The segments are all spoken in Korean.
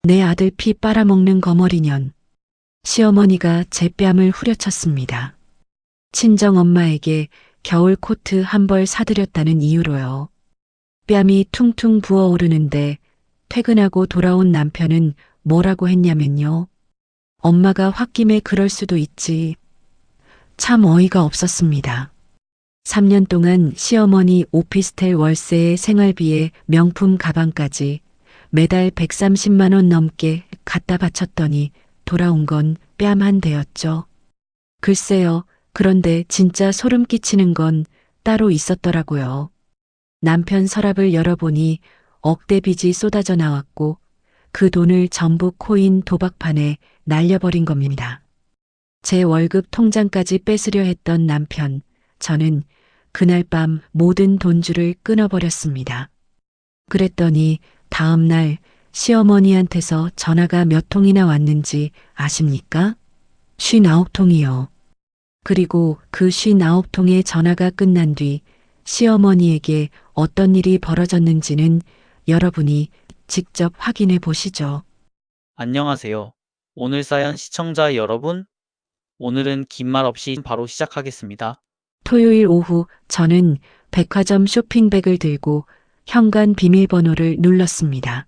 내 아들 피 빨아먹는 거머리년. 시어머니가 제 뺨을 후려쳤습니다. 친정엄마에게 겨울 코트 한 벌 사드렸다는 이유로요. 뺨이 퉁퉁 부어오르는데 퇴근하고 돌아온 남편은 뭐라고 했냐면요. 엄마가 홧김에 그럴 수도 있지. 참 어이가 없었습니다. 3년 동안 시어머니 오피스텔 월세에 생활비에 명품 가방까지 매달 130만 원 넘게 갖다 바쳤더니 돌아온 건 뺨 한 대였죠. 글쎄요. 그런데 진짜 소름 끼치는 건 따로 있었더라고요. 남편 서랍을 열어보니 억대 빚이 쏟아져 나왔고 그 돈을 전부 코인 도박판에 날려버린 겁니다. 제 월급 통장까지 뺏으려 했던 남편, 저는 그날 밤 모든 돈줄을 끊어버렸습니다. 그랬더니 다음 날 시어머니한테서 전화가 몇 통이나 왔는지 아십니까? 59통이요. 그리고 그 59통의 전화가 끝난 뒤 시어머니에게 어떤 일이 벌어졌는지는 여러분이 직접 확인해 보시죠. 안녕하세요. 오늘 사연 시청자 여러분, 오늘은 긴 말 없이 바로 시작하겠습니다. 토요일 오후 저는 백화점 쇼핑백을 들고 현관 비밀번호를 눌렀습니다.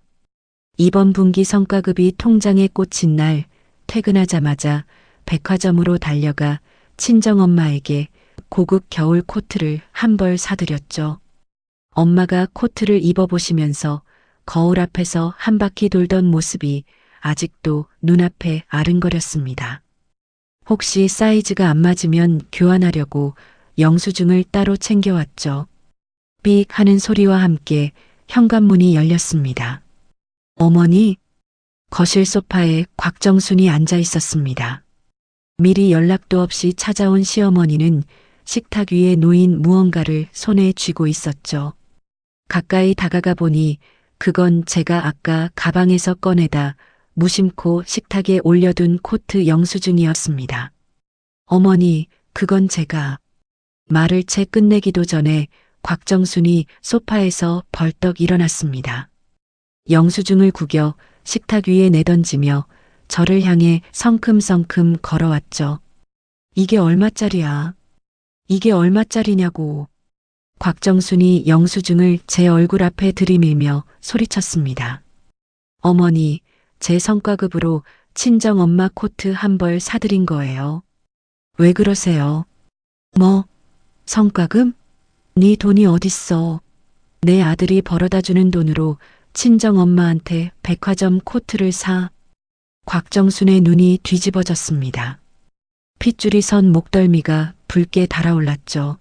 이번 분기 성과급이 통장에 꽂힌 날 퇴근하자마자 백화점으로 달려가 친정엄마에게 고급 겨울 코트를 한 벌 사드렸죠. 엄마가 코트를 입어보시면서 거울 앞에서 한 바퀴 돌던 모습이 아직도 눈앞에 아른거렸습니다. 혹시 사이즈가 안 맞으면 교환하려고 영수증을 따로 챙겨왔죠. 삑 하는 소리와 함께 현관문이 열렸습니다. 어머니, 거실 소파에 곽정순이 앉아 있었습니다. 미리 연락도 없이 찾아온 시어머니는 식탁 위에 놓인 무언가를 손에 쥐고 있었죠. 가까이 다가가 보니 그건 제가 아까 가방에서 꺼내다 무심코 식탁에 올려둔 코트 영수증이었습니다. 어머니, 그건 제가... 말을 채 끝내기도 전에 곽정순이 소파에서 벌떡 일어났습니다. 영수증을 구겨 식탁 위에 내던지며 저를 향해 성큼성큼 걸어왔죠. 이게 얼마짜리야? 이게 얼마짜리냐고. 곽정순이 영수증을 제 얼굴 앞에 들이밀며 소리쳤습니다. 어머니, 제 성과급으로 친정엄마 코트 한 벌 사드린 거예요. 왜 그러세요? 뭐, 성과급? 네 돈이 어딨어. 내 아들이 벌어다주는 돈으로 친정엄마한테 백화점 코트를 사. 곽정순의 눈이 뒤집어졌습니다. 핏줄이 선 목덜미가 붉게 달아올랐죠.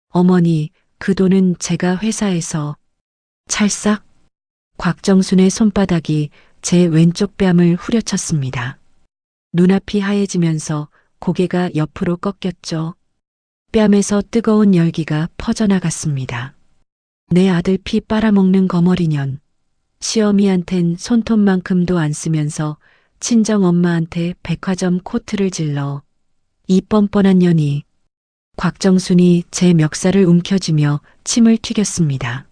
어머니, 그 돈은 제가 회사에서... 찰싹! 곽정순의 손바닥이 제 왼쪽 뺨을 후려쳤습니다. 눈앞이 하얘지면서 고개가 옆으로 꺾였죠. 뺨에서 뜨거운 열기가 퍼져나갔습니다. 내 아들 피 빨아먹는 거머리년. 시어미한텐 손톱만큼도 안 쓰면서 친정엄마한테 백화점 코트를 질러. 이 뻔뻔한 년이. 곽정순이 제 멱살을 움켜쥐며 침을 튀겼습니다.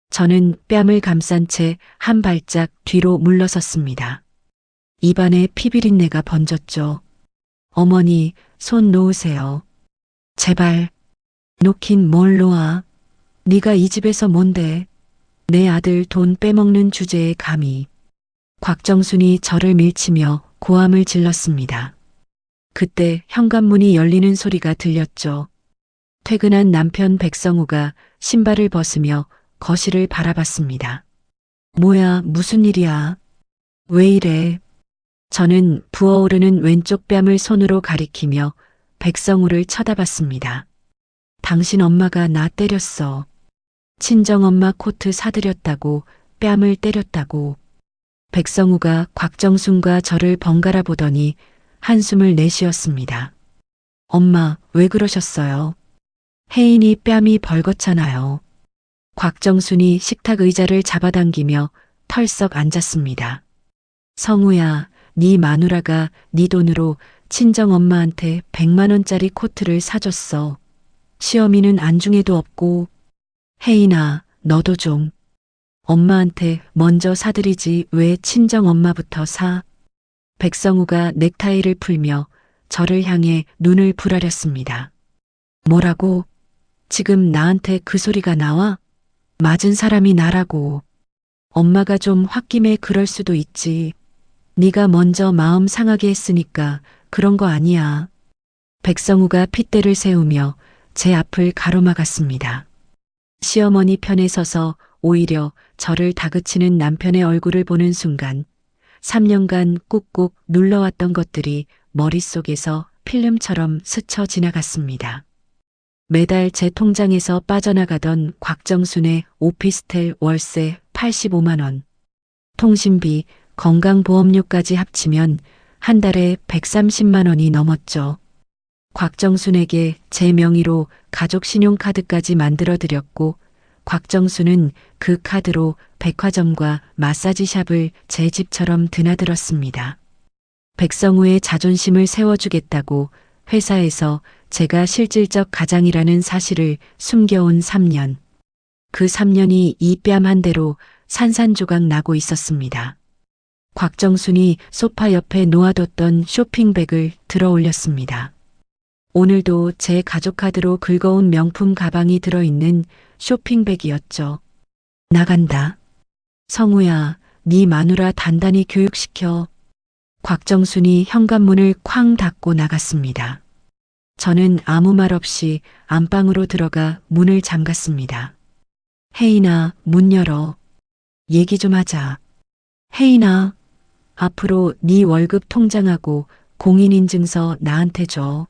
저는 뺨을 감싼 채 한 발짝 뒤로 물러섰습니다. 입안에 피비린내가 번졌죠. 어머니, 손 놓으세요. 제발. 놓긴 뭘 놓아. 네가 이 집에서 뭔데. 내 아들 돈 빼먹는 주제에 감히. 곽정순이 저를 밀치며 고함을 질렀습니다. 그때 현관문이 열리는 소리가 들렸죠. 퇴근한 남편 백성우가 신발을 벗으며 거실을 바라봤습니다. 뭐야, 무슨 일이야? 왜 이래? 저는 부어오르는 왼쪽 뺨을 손으로 가리키며 백성우를 쳐다봤습니다. 당신 엄마가 나 때렸어. 친정엄마 코트 사드렸다고 뺨을 때렸다고. 백성우가 곽정순과 저를 번갈아 보더니 한숨을 내쉬었습니다. 엄마, 왜 그러셨어요? 혜인이 뺨이 벌겋잖아요. 곽정순이 식탁 의자를 잡아당기며 털썩 앉았습니다. 성우야, 네 마누라가 네 돈으로 친정엄마한테 100만 원짜리 코트를 사줬어. 시어미는 안중에도 없고. 혜인아, 너도 좀. 엄마한테 먼저 사드리지 왜 친정 엄마부터 사? 백성우가 넥타이를 풀며 저를 향해 눈을 부라렸습니다. 뭐라고? 지금 나한테 그 소리가 나와? 맞은 사람이 나라고. 엄마가 좀 홧김에 그럴 수도 있지. 네가 먼저 마음 상하게 했으니까 그런 거 아니야. 백성우가 핏대를 세우며 제 앞을 가로막았습니다. 시어머니 편에 서서 오히려 저를 다그치는 남편의 얼굴을 보는 순간 3년간 꾹꾹 눌러왔던 것들이 머릿속에서 필름처럼 스쳐 지나갔습니다. 매달 제 통장에서 빠져나가던 곽정순의 오피스텔 월세 85만 원, 통신비, 건강보험료까지 합치면 한 달에 130만 원이 넘었죠. 곽정순에게 제 명의로 가족 신용카드까지 만들어 드렸고 곽정순은 그 카드로 백화점과 마사지샵을 제 집처럼 드나들었습니다. 백성우의 자존심을 세워주겠다고 회사에서 제가 실질적 가장이라는 사실을 숨겨온 3년. 그 3년이 이 뺨 한 대로 산산조각 나고 있었습니다. 곽정순이 소파 옆에 놓아뒀던 쇼핑백을 들어 올렸습니다. 오늘도 제 가족카드로 긁어온 명품 가방이 들어있는 쇼핑백이었죠. 나간다. 성우야, 네 마누라 단단히 교육시켜. 곽정순이 현관문을 쾅 닫고 나갔습니다. 저는 아무 말 없이 안방으로 들어가 문을 잠갔습니다. 혜인아, 문 열어. 얘기 좀 하자. 혜인아, 앞으로 네 월급 통장하고 공인인증서 나한테 줘.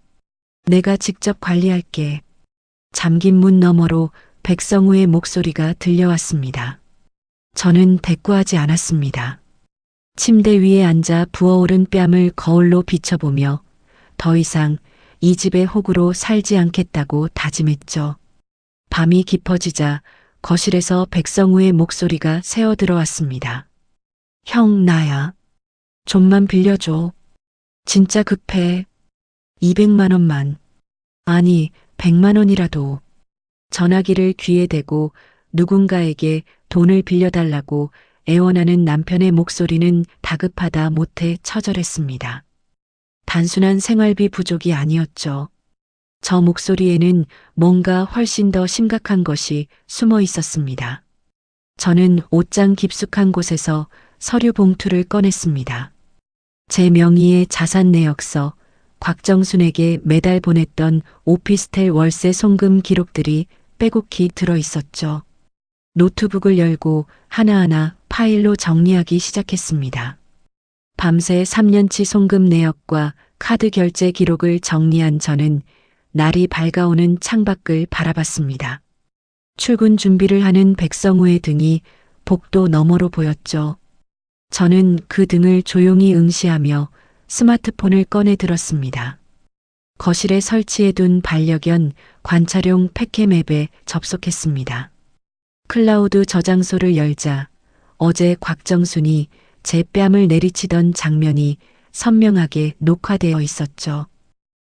내가 직접 관리할게. 잠긴 문 너머로 백성우의 목소리가 들려왔습니다. 저는 대꾸하지 않았습니다. 침대 위에 앉아 부어오른 뺨을 거울로 비춰보며 더 이상 이 집의 호구로 살지 않겠다고 다짐했죠. 밤이 깊어지자 거실에서 백성우의 목소리가 새어 들어왔습니다. 형, 나야. 좀만 빌려줘. 진짜 급해. 200만 원만. 아니, 100만 원이라도. 전화기를 귀에 대고 누군가에게 돈을 빌려달라고 애원하는 남편의 목소리는 다급하다 못해 처절했습니다. 단순한 생활비 부족이 아니었죠. 저 목소리에는 뭔가 훨씬 더 심각한 것이 숨어 있었습니다. 저는 옷장 깊숙한 곳에서 서류 봉투를 꺼냈습니다. 제 명의의 자산 내역서, 곽정순에게 매달 보냈던 오피스텔 월세 송금 기록들이 빼곡히 들어 있었죠. 노트북을 열고 하나하나 파일로 정리하기 시작했습니다. 밤새 3년치 송금 내역과 카드 결제 기록을 정리한 저는 날이 밝아오는 창밖을 바라봤습니다. 출근 준비를 하는 백성우의 등이 복도 너머로 보였죠. 저는 그 등을 조용히 응시하며 스마트폰을 꺼내 들었습니다. 거실에 설치해둔 반려견 관찰용 패캠 앱에 접속했습니다. 클라우드 저장소를 열자 어제 곽정순이 제 뺨을 내리치던 장면이 선명하게 녹화되어 있었죠.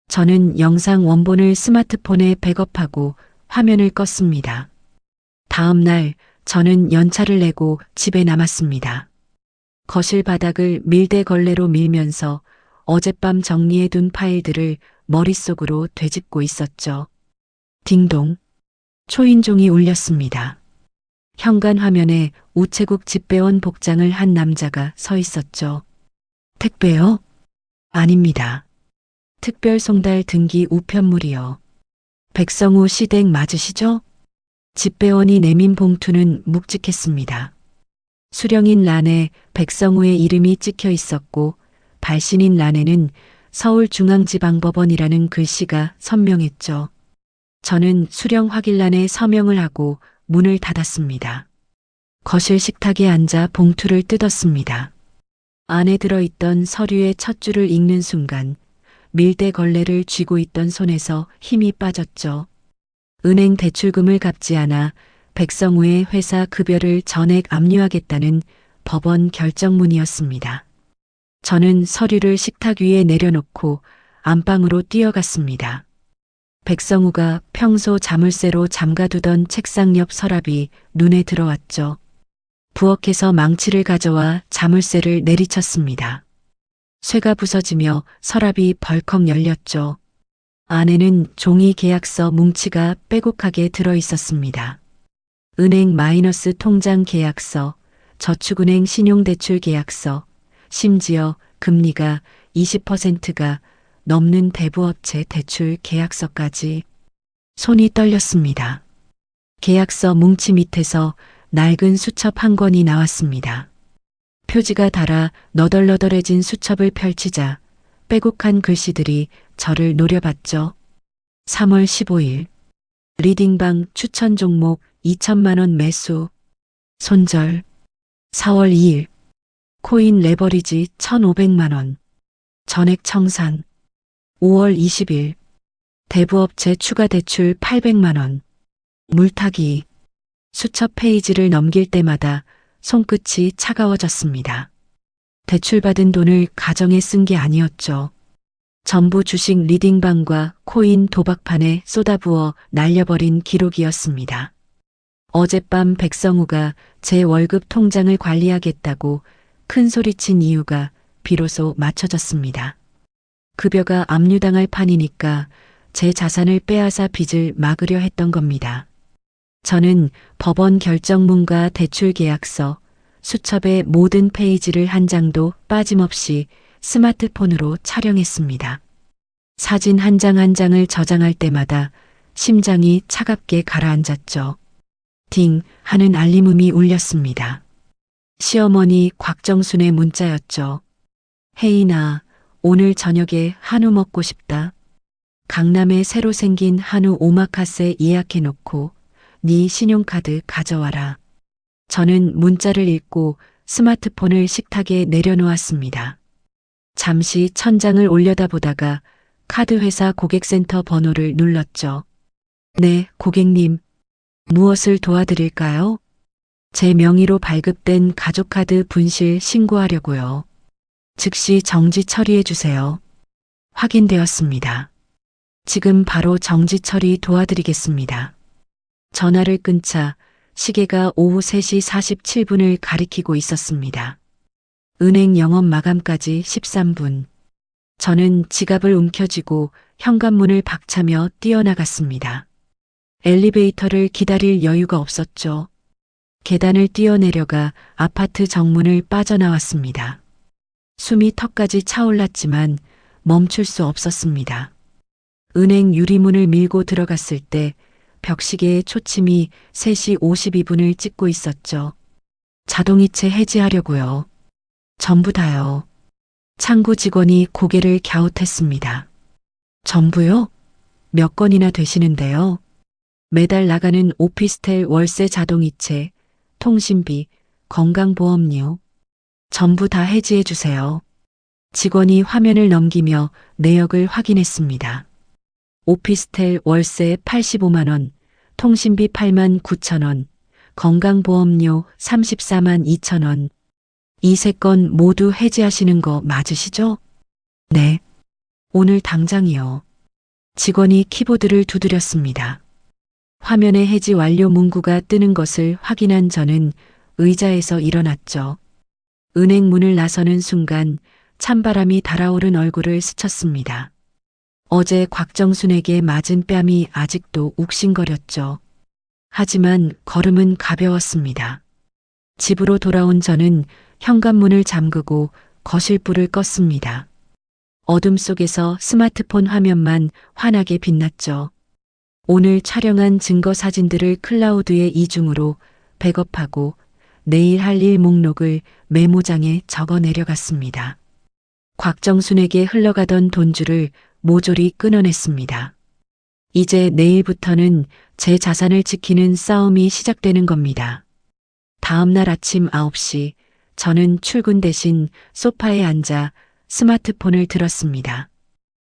저는 영상 원본을 스마트폰에 백업하고 화면을 껐습니다. 다음 날 저는 연차를 내고 집에 남았습니다. 거실 바닥을 밀대걸레로 밀면서 어젯밤 정리해둔 파일들을 머릿속으로 되짚고 있었죠. 딩동. 초인종이 울렸습니다. 현관 화면에 우체국 집배원 복장을 한 남자가 서 있었죠. 택배요? 아닙니다. 특별 송달 등기 우편물이요. 백성우 시댁 맞으시죠? 집배원이 내민 봉투는 묵직했습니다. 수령인 란에 백성우의 이름이 찍혀 있었고 발신인 란에는 서울중앙지방법원이라는 글씨가 선명했죠. 저는 수령 확인란에 서명을 하고 문을 닫았습니다. 거실 식탁에 앉아 봉투를 뜯었습니다. 안에 들어있던 서류의 첫 줄을 읽는 순간 밀대 걸레를 쥐고 있던 손에서 힘이 빠졌죠. 은행 대출금을 갚지 않아 백성우의 회사 급여를 전액 압류하겠다는 법원 결정문이었습니다. 저는 서류를 식탁 위에 내려놓고 안방으로 뛰어갔습니다. 백성우가 평소 자물쇠로 잠가두던 책상 옆 서랍이 눈에 들어왔죠. 부엌에서 망치를 가져와 자물쇠를 내리쳤습니다. 쇠가 부서지며 서랍이 벌컥 열렸죠. 안에는 종이 계약서 뭉치가 빼곡하게 들어 있었습니다. 은행 마이너스 통장 계약서, 저축은행 신용대출 계약서, 심지어 금리가 20%가 넘는 대부업체 대출 계약서까지. 손이 떨렸습니다. 계약서 뭉치 밑에서 낡은 수첩 한 권이 나왔습니다. 표지가 닳아 너덜너덜해진 수첩을 펼치자 빼곡한 글씨들이 저를 노려봤죠. 3월 15일 리딩방 추천 종목 2천만 원 매수. 손절. 4월 2일 코인 레버리지 1,500만 원. 전액 청산. 5월 20일 대부업체 추가 대출 800만 원. 물타기. 수첩 페이지를 넘길 때마다 손끝이 차가워졌습니다. 대출받은 돈을 가정에 쓴 게 아니었죠. 전부 주식 리딩방과 코인 도박판에 쏟아부어 날려버린 기록이었습니다. 어젯밤 백성우가 제 월급 통장을 관리하겠다고 큰 소리친 이유가 비로소 맞춰졌습니다. 급여가 압류당할 판이니까 제 자산을 빼앗아 빚을 막으려 했던 겁니다. 저는 법원 결정문과 대출 계약서, 수첩의 모든 페이지를 한 장도 빠짐없이 스마트폰으로 촬영했습니다. 사진 한 장 한 장을 저장할 때마다 심장이 차갑게 가라앉았죠. 딩 하는 알림음이 울렸습니다. 시어머니 곽정순의 문자였죠. 혜인아, 오늘 저녁에 한우 먹고 싶다. 강남에 새로 생긴 한우 오마카세 예약해놓고 네 신용카드 가져와라. 저는 문자를 읽고 스마트폰을 식탁에 내려놓았습니다. 잠시 천장을 올려다보다가 카드회사 고객센터 번호를 눌렀죠. 네, 고객님. 무엇을 도와드릴까요? 제 명의로 발급된 가족카드 분실 신고하려고요. 즉시 정지 처리해 주세요. 확인되었습니다. 지금 바로 정지 처리 도와드리겠습니다. 전화를 끊자 시계가 오후 3시 47분을 가리키고 있었습니다. 은행 영업 마감까지 13분. 저는 지갑을 움켜쥐고 현관문을 박차며 뛰어나갔습니다. 엘리베이터를 기다릴 여유가 없었죠. 계단을 뛰어내려가 아파트 정문을 빠져나왔습니다. 숨이 턱까지 차올랐지만 멈출 수 없었습니다. 은행 유리문을 밀고 들어갔을 때 벽시계의 초침이 3시 52분을 찍고 있었죠. 자동이체 해지하려고요. 전부 다요. 창구 직원이 고개를 갸웃했습니다. 전부요? 몇 건이나 되시는데요? 매달 나가는 오피스텔 월세 자동이체, 통신비, 건강보험료. 전부 다 해지해 주세요. 직원이 화면을 넘기며 내역을 확인했습니다. 오피스텔 월세 85만 원, 통신비 8만 9천 원, 건강보험료 34만 2천 원. 이 3건 모두 해지하시는 거 맞으시죠? 네. 오늘 당장이요. 직원이 키보드를 두드렸습니다. 화면에 해지 완료 문구가 뜨는 것을 확인한 저는 의자에서 일어났죠. 은행 문을 나서는 순간 찬바람이 달아오른 얼굴을 스쳤습니다. 어제 곽정순에게 맞은 뺨이 아직도 욱신거렸죠. 하지만 걸음은 가벼웠습니다. 집으로 돌아온 저는 현관문을 잠그고 거실불을 껐습니다. 어둠 속에서 스마트폰 화면만 환하게 빛났죠. 오늘 촬영한 증거 사진들을 클라우드에 이중으로 백업하고 내일 할 일 목록을 메모장에 적어 내려갔습니다. 곽정순에게 흘러가던 돈줄을 모조리 끊어냈습니다. 이제 내일부터는 제 자산을 지키는 싸움이 시작되는 겁니다. 다음 날 아침 9시 저는 출근 대신 소파에 앉아 스마트폰을 들었습니다.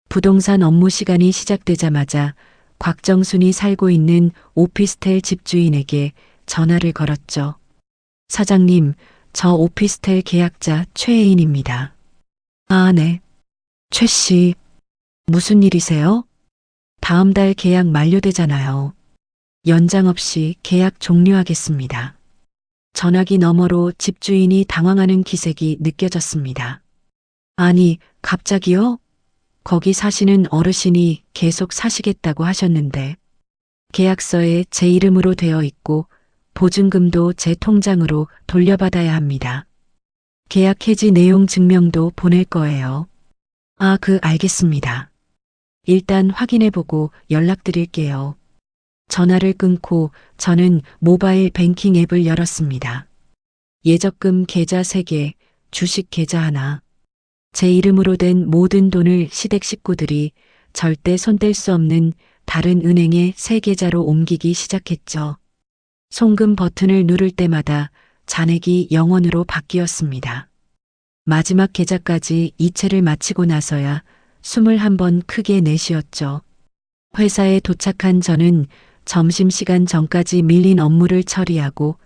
부동산 업무 시간이 시작되자마자 곽정순이 살고 있는 오피스텔 집주인에게 전화를 걸었죠. 사장님, 저 오피스텔 계약자 최혜인입니다. 아, 네. 최 씨, 무슨 일이세요? 다음 달 계약 만료되잖아요. 연장 없이 계약 종료하겠습니다. 전화기 너머로 집주인이 당황하는 기색이 느껴졌습니다. 아니, 갑자기요? 거기 사시는 어르신이 계속 사시겠다고 하셨는데 계약서에 제 이름으로 되어 있고 보증금도 제 통장으로 돌려받아야 합니다. 계약 해지 내용 증명도 보낼 거예요. 아, 알겠습니다. 일단 확인해보고 연락드릴게요. 전화를 끊고 저는 모바일 뱅킹 앱을 열었습니다. 예적금 계좌 3개, 주식 계좌 하나. 제 이름으로 된 모든 돈을 시댁 식구들이 절대 손댈 수 없는 다른 은행의 새 계좌로 옮기기 시작했죠. 송금 버튼을 누를 때마다 잔액이 0원으로 바뀌었습니다. 마지막 계좌까지 이체를 마치고 나서야 21번 크게 내쉬었죠. 회사에 도착한 저는 점심시간 전까지 밀린 업무를 처리하고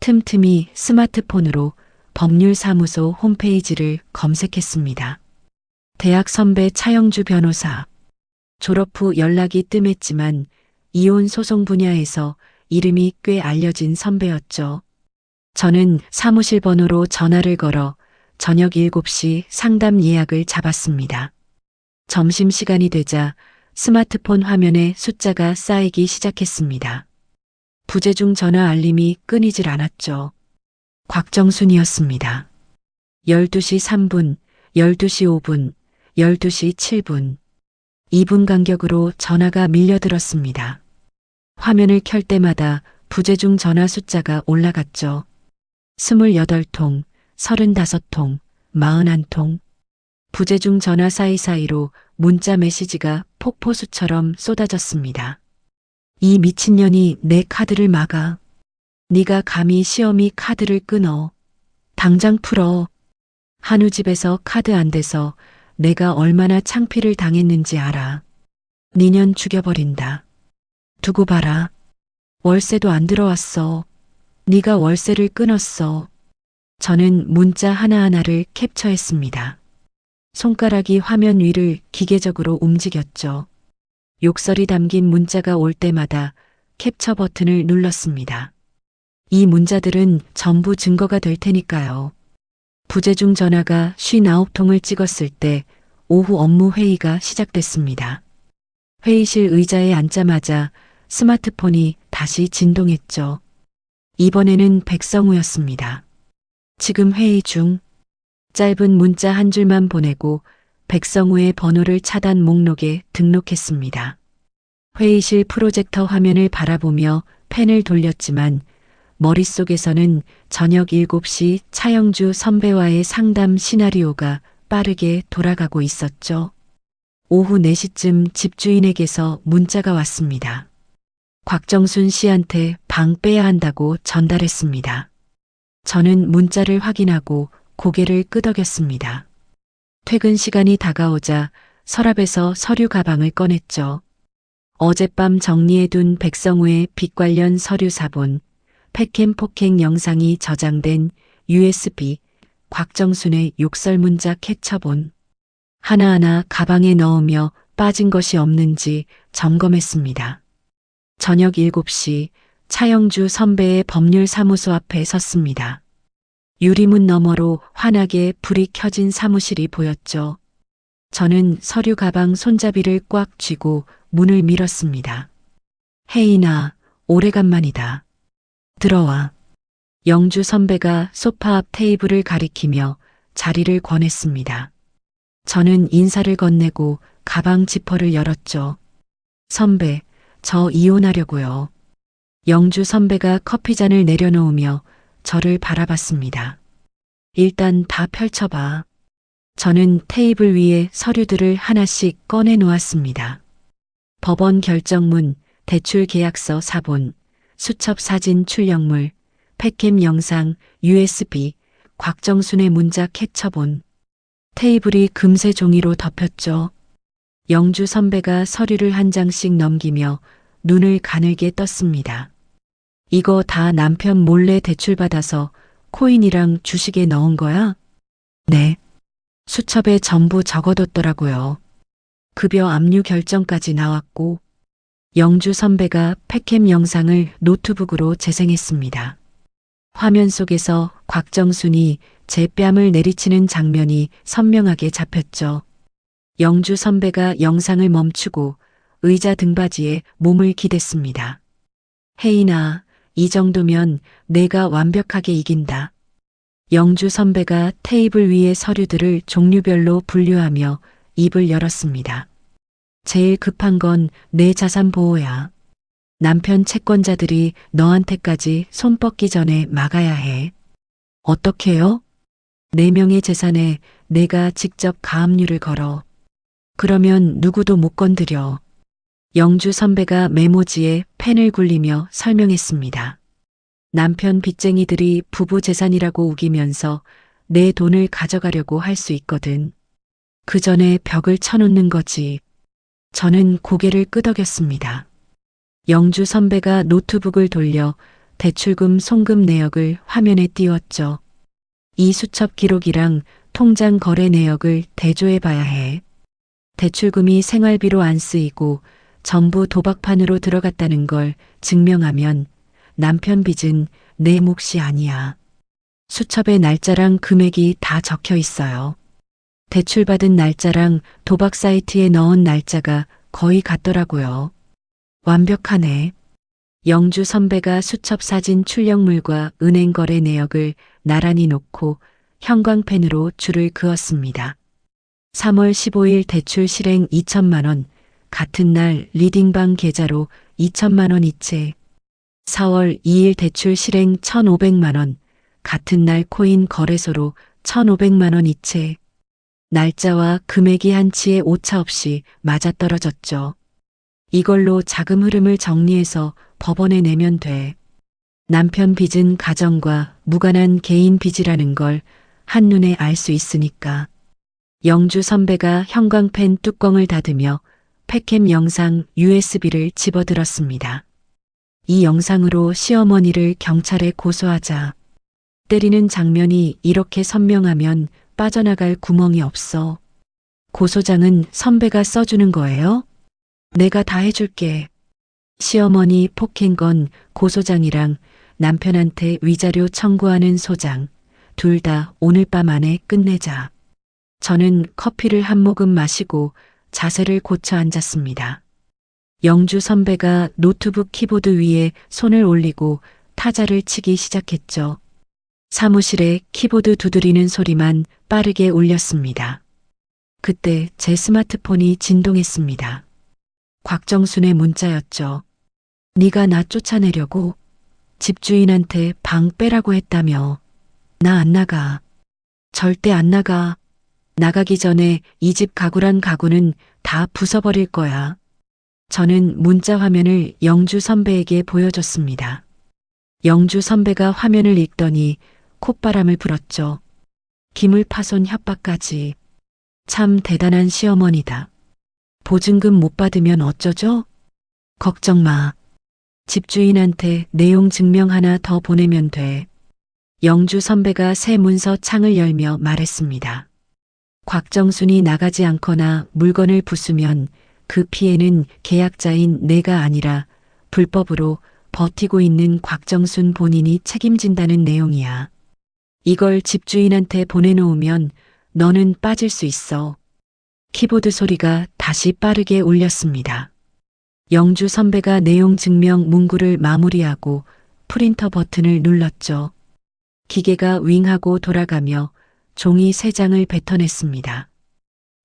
틈틈이 스마트폰으로 법률사무소 홈페이지를 검색했습니다. 대학 선배 차영주 변호사. 졸업 후 연락이 뜸했지만 이혼 소송 분야에서 이름이 꽤 알려진 선배였죠. 저는 사무실 번호로 전화를 걸어 저녁 7시 상담 예약을 잡았습니다. 점심시간이 되자 스마트폰 화면에 숫자가 쌓이기 시작했습니다. 부재중 전화 알림이 끊이질 않았죠. 곽정순이었습니다. 12시 3분, 12시 5분, 12시 7분. 2분 간격으로 전화가 밀려들었습니다. 화면을 켤 때마다 부재중 전화 숫자가 올라갔죠. 28통, 35통, 41통. 부재중 전화 사이사이로 문자 메시지가 폭포수처럼 쏟아졌습니다. 이 미친년이 내 카드를 막아. 네가 감히 시어미 카드를 끊어. 당장 풀어. 한우 집에서 카드 안 돼서 내가 얼마나 창피를 당했는지 알아. 니년 죽여버린다. 두고 봐라. 월세도 안 들어왔어. 네가 월세를 끊었어. 저는 문자 하나하나를 캡처했습니다. 손가락이 화면 위를 기계적으로 움직였죠. 욕설이 담긴 문자가 올 때마다 캡처 버튼을 눌렀습니다. 이 문자들은 전부 증거가 될 테니까요. 부재중 전화가 59통을 찍었을 때 오후 업무 회의가 시작됐습니다. 회의실 의자에 앉자마자 스마트폰이 다시 진동했죠. 이번에는 백성우였습니다. 지금 회의 중. 짧은 문자 한 줄만 보내고 백성우의 번호를 차단 목록에 등록했습니다. 회의실 프로젝터 화면을 바라보며 펜을 돌렸지만 머릿속에서는 저녁 7시 차영주 선배와의 상담 시나리오가 빠르게 돌아가고 있었죠. 오후 4시쯤 집주인에게서 문자가 왔습니다. 곽정순 씨한테 방 빼야 한다고 전달했습니다. 저는 문자를 확인하고 고개를 끄덕였습니다. 퇴근 시간이 다가오자 서랍에서 서류 가방을 꺼냈죠. 어젯밤 정리해둔 백성우의 빚 관련 서류 사본, 팩캠 폭행 영상이 저장된 USB, 곽정순의 욕설 문자 캡처본. 하나하나 가방에 넣으며 빠진 것이 없는지 점검했습니다. 저녁 7시 차영주 선배의 법률사무소 앞에 섰습니다. 유리문 너머로 환하게 불이 켜진 사무실이 보였죠. 저는 서류 가방 손잡이를 꽉 쥐고 문을 밀었습니다. 혜인아, 오래간만이다. 들어와. 영주 선배가 소파 앞 테이블을 가리키며 자리를 권했습니다. 저는 인사를 건네고 가방 지퍼를 열었죠. 선배, 저 이혼하려고요. 영주 선배가 커피잔을 내려놓으며 저를 바라봤습니다. 일단 다 펼쳐봐. 저는 테이블 위에 서류들을 하나씩 꺼내 놓았습니다. 법원 결정문, 대출 계약서 사본, 수첩 사진 출력물, 팩캠 영상, USB, 곽정순의 문자 캡처본. 테이블이 금세 종이로 덮였죠. 영주 선배가 서류를 한 장씩 넘기며 눈을 가늘게 떴습니다. 이거 다 남편 몰래 대출받아서 코인이랑 주식에 넣은 거야? 네. 수첩에 전부 적어뒀더라고요. 급여 압류 결정까지 나왔고, 영주 선배가 팩캠 영상을 노트북으로 재생했습니다. 화면 속에서 곽정순이 제 뺨을 내리치는 장면이 선명하게 잡혔죠. 영주 선배가 영상을 멈추고 의자 등받이에 몸을 기댔습니다. 혜인아, 이 정도면 내가 완벽하게 이긴다. 영주 선배가 테이블 위의 서류들을 종류별로 분류하며 입을 열었습니다. 제일 급한 건 내 자산 보호야. 남편 채권자들이 너한테까지 손 뻗기 전에 막아야 해. 어떻게요? 4명의 재산에 내가 직접 가압류를 걸어. 그러면 누구도 못 건드려. 영주 선배가 메모지에 펜을 굴리며 설명했습니다. 남편 빚쟁이들이 부부 재산이라고 우기면서 내 돈을 가져가려고 할 수 있거든. 그 전에 벽을 쳐놓는 거지. 저는 고개를 끄덕였습니다. 영주 선배가 노트북을 돌려 대출금 송금 내역을 화면에 띄웠죠. 이 수첩 기록이랑 통장 거래 내역을 대조해 봐야 해. 대출금이 생활비로 안 쓰이고 전부 도박판으로 들어갔다는 걸 증명하면 남편 빚은 내 몫이 아니야. 수첩에 날짜랑 금액이 다 적혀 있어요. 대출받은 날짜랑 도박 사이트에 넣은 날짜가 거의 같더라고요. 완벽하네. 영주 선배가 수첩 사진 출력물과 은행 거래 내역을 나란히 놓고 형광펜으로 줄을 그었습니다. 3월 15일 대출 실행 2천만 원, 같은 날 리딩방 계좌로 2천만 원 이체. 4월 2일 대출 실행 1,500만 원, 같은 날 코인 거래소로 1,500만 원 이체. 날짜와 금액이 한치의 오차 없이 맞아떨어졌죠. 이걸로 자금 흐름을 정리해서 법원에 내면 돼. 남편 빚은 가정과 무관한 개인 빚이라는 걸 한눈에 알 수 있으니까. 영주 선배가 형광펜 뚜껑을 닫으며 팩캠 영상 USB를 집어들었습니다. 이 영상으로 시어머니를 경찰에 고소하자. 때리는 장면이 이렇게 선명하면 빠져나갈 구멍이 없어. 고소장은 선배가 써주는 거예요? 내가 다 해줄게. 시어머니 폭행건 고소장이랑 남편한테 위자료 청구하는 소장, 둘 다 오늘 밤 안에 끝내자. 저는 커피를 한 모금 마시고 자세를 고쳐 앉았습니다. 영주 선배가 노트북 키보드 위에 손을 올리고 타자를 치기 시작했죠. 사무실에 키보드 두드리는 소리만 빠르게 울렸습니다. 그때 제 스마트폰이 진동했습니다. 곽정순의 문자였죠. 네가 나 쫓아내려고 집주인한테 방 빼라고 했다며. 나 안 나가. 절대 안 나가. 나가기 전에 이 집 가구란 가구는 다 부숴버릴 거야. 저는 문자 화면을 영주 선배에게 보여줬습니다. 영주 선배가 화면을 읽더니 콧바람을 불었죠. 기물파손 협박까지. 참 대단한 시어머니다. 보증금 못 받으면 어쩌죠? 걱정 마. 집주인한테 내용 증명 하나 더 보내면 돼. 영주 선배가 새 문서 창을 열며 말했습니다. 곽정순이 나가지 않거나 물건을 부수면 그 피해는 계약자인 내가 아니라 불법으로 버티고 있는 곽정순 본인이 책임진다는 내용이야. 이걸 집주인한테 보내놓으면 너는 빠질 수 있어. 키보드 소리가 다시 빠르게 울렸습니다. 영주 선배가 내용 증명 문구를 마무리하고 프린터 버튼을 눌렀죠. 기계가 윙하고 돌아가며 종이 3장을 뱉어냈습니다.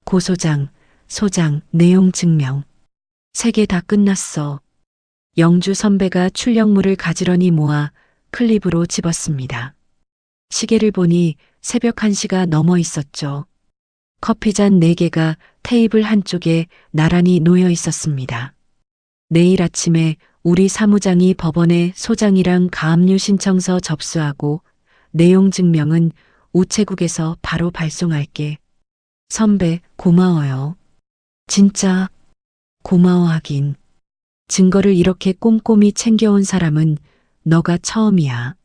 고소장, 소장, 내용 증명. 3개 다 끝났어. 영주 선배가 출력물을 가지런히 모아 클립으로 집었습니다. 시계를 보니 새벽 1시가 넘어 있었죠. 커피잔 4개가 테이블 한쪽에 나란히 놓여 있었습니다. 내일 아침에 우리 사무장이 법원에 소장이랑 가압류 신청서 접수하고 내용 증명은 우체국에서 바로 발송할게. 선배, 고마워요. 진짜 고마워하긴. 증거를 이렇게 꼼꼼히 챙겨온 사람은 너가 처음이야.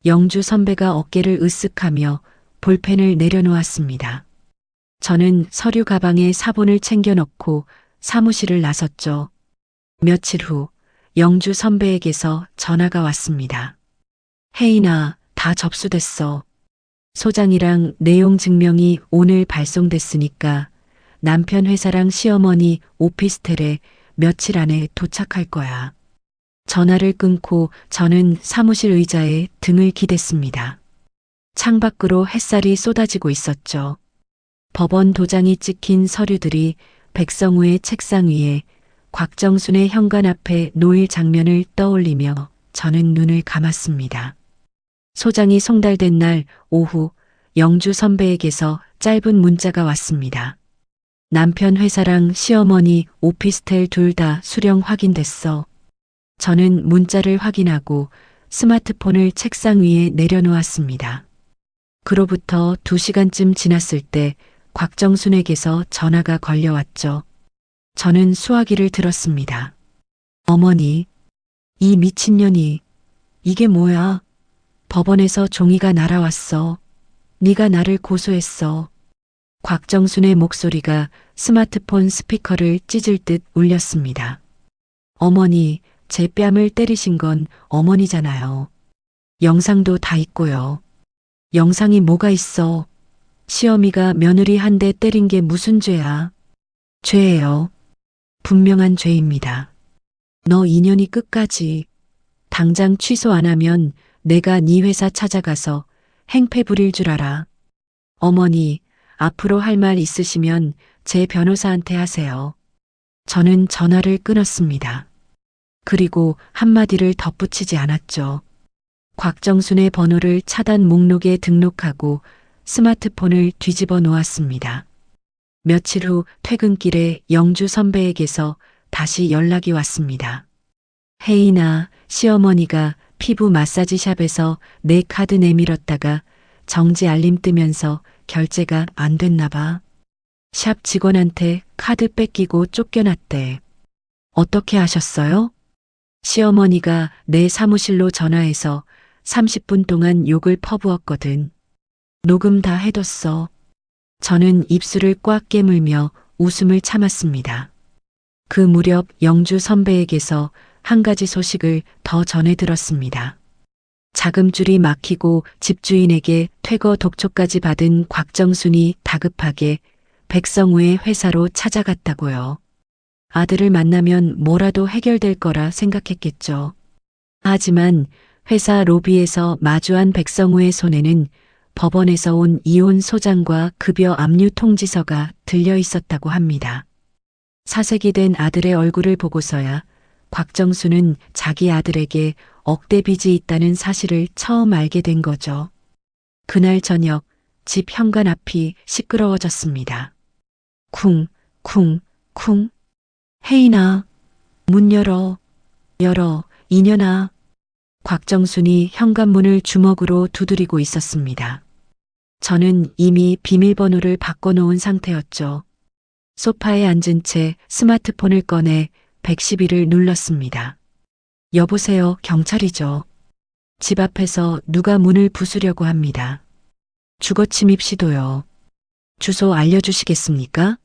영주 선배가 어깨를 으쓱하며 볼펜을 내려놓았습니다. 저는 서류 가방에 사본을 챙겨 넣고 사무실을 나섰죠. 며칠 후 영주 선배에게서 전화가 왔습니다. 혜인아, 다 접수됐어. 소장이랑 내용 증명이 오늘 발송됐으니까 남편 회사랑 시어머니 오피스텔에 며칠 안에 도착할 거야. 전화를 끊고 저는 사무실 의자에 등을 기댔습니다. 창밖으로 햇살이 쏟아지고 있었죠. 법원 도장이 찍힌 서류들이 백성우의 책상 위에 곽정순의 현관 앞에 놓일 장면을 떠올리며 저는 눈을 감았습니다. 소장이 송달된 날 오후 영주 선배에게서 짧은 문자가 왔습니다. 남편 회사랑 시어머니 오피스텔 둘 다 수령 확인됐어. 저는 문자를 확인하고 스마트폰을 책상 위에 내려놓았습니다. 그로부터 2시간쯤 지났을 때 곽정순에게서 전화가 걸려왔죠. 저는 수화기를 들었습니다. 어머니, 이 미친년이, 이게 뭐야? 법원에서 종이가 날아왔어. 네가 나를 고소했어. 곽정순의 목소리가 스마트폰 스피커를 찢을 듯 울렸습니다. 어머니, 제 뺨을 때리신 건 어머니잖아요. 영상도 다 있고요. 영상이 뭐가 있어? 시어미가 며느리 한 대 때린 게 무슨 죄야? 죄예요. 분명한 죄입니다. 너 인연이 끝까지. 당장 취소 안 하면 내가 네 회사 찾아가서 행패 부릴 줄 알아. 어머니, 앞으로 할 말 있으시면 제 변호사한테 하세요. 저는 전화를 끊었습니다. 그리고 한마디를 덧붙이지 않았죠. 곽정순의 번호를 차단 목록에 등록하고 스마트폰을 뒤집어 놓았습니다. 며칠 후 퇴근길에 영주 선배에게서 다시 연락이 왔습니다. 혜인아, 시어머니가 피부 마사지샵에서 내 카드 내밀었다가 정지 알림 뜨면서 결제가 안 됐나 봐. 샵 직원한테 카드 뺏기고 쫓겨났대. 어떻게 하셨어요? 시어머니가 내 사무실로 전화해서 30분 동안 욕을 퍼부었거든. 녹음 다 해뒀어. 저는 입술을 꽉 깨물며 웃음을 참았습니다. 그 무렵 영주 선배에게서 한 가지 소식을 더 전해 들었습니다. 자금줄이 막히고 집주인에게 퇴거 독촉까지 받은 곽정순이 다급하게 백성우의 회사로 찾아갔다고요. 아들을 만나면 뭐라도 해결될 거라 생각했겠죠. 하지만 회사 로비에서 마주한 백성우의 손에는 법원에서 온 이혼 소장과 급여 압류 통지서가 들려 있었다고 합니다. 사색이 된 아들의 얼굴을 보고서야 곽정수는 자기 아들에게 억대 빚이 있다는 사실을 처음 알게 된 거죠. 그날 저녁 집 현관 앞이 시끄러워졌습니다. 쿵, 쿵, 쿵. 혜인아, 문 열어, 이년아. 곽정순이 현관문을 주먹으로 두드리고 있었습니다. 저는 이미 비밀번호를 바꿔놓은 상태였죠. 소파에 앉은 채 스마트폰을 꺼내 112를 눌렀습니다. 여보세요, 경찰이죠. 집 앞에서 누가 문을 부수려고 합니다. 주거침입 시도요. 주소 알려주시겠습니까?